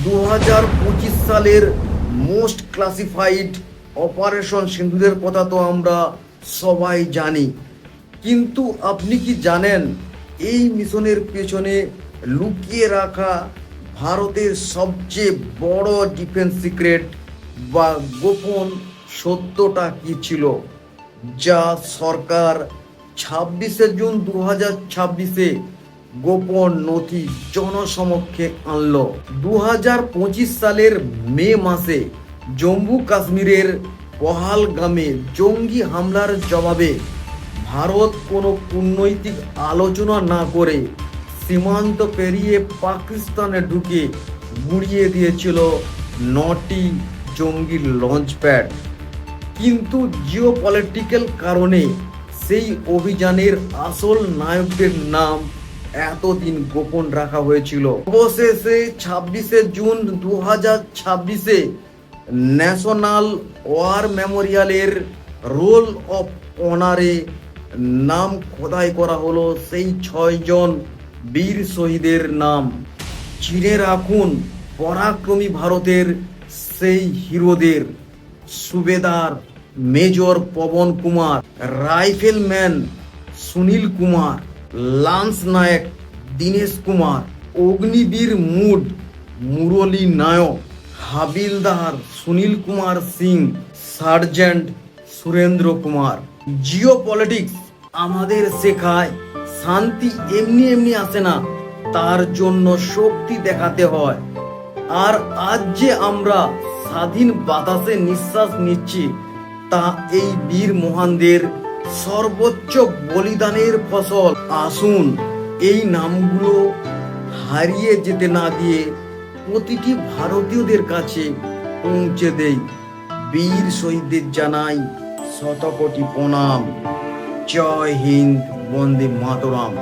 2025 সালের most classified operation সিন্দুরের কথা তো আমরা সবাই জানি, কিন্তু আপনি কি জানেন এই মিশনের পেছনে লুকিয়ে রাখা ভারতের সবচেয়ে বড় ডিফেন্স সিক্রেট বা গোপন সত্যটা কি ছিল, যা সরকার 26শে জুন 2026-এ গোপন নথি জনসমক্ষে আনলো। 2025 সালের মে মাসে জম্মু কাশ্মীরের পহালগামে জঙ্গি হামলার জবাবে ভারত কোনো কূটনৈতিক আলোচনা না করে সীমান্ত পেরিয়ে পাকিস্তানে ঢুকে গুঁড়িয়ে দিয়েছিল 9টি জঙ্গি লঞ্চপ্যাড। কিন্তু জিওপলিটিক্যাল কারণে সেই অভিযানের আসল নায়কদের নাম এতদিন গোপন রাখা হয়েছিল। অবশেষে 26শে জুন 2026-এ ন্যাশনাল ওয়ার মেমোরিয়ালের রোল অফ অনারে নাম খোদাই করা হলো সেই 6জন বীর শহীদের নাম। চিনে রাখুন পরাক্রমী ভারতের সেই হিরোদের: সুবেদার major Pawan Kumar, rifleman Sunil Kumar, lance নায়ক দীনেশ কুমার, অগ্নিবীর মুরলী নায়ক, হাবিলদার Sunil Kumar Singh, sergeant Surendra Kumar. Geopolitics আমাদের শেখায় শান্তি এমনি এমনি আসে না, তার জন্য শক্তি দেখাতে হয়। আর আজ যে আমরা স্বাধীন বাতাসে নিঃশ্বাস নিচ্ছি, তা এই বীর মহানদের সর্বোচ্চ বলিদানের ফসল। আসুন এই নামগুলো হারিয়ে যেতে না দিয়ে প্রতিটি ভারতীয়দের কাছে পৌঁছে দেই। বীর শহীদদের জানাই শতকোটি প্রণাম। জয় হিন্দ, বন্দে মাতরম।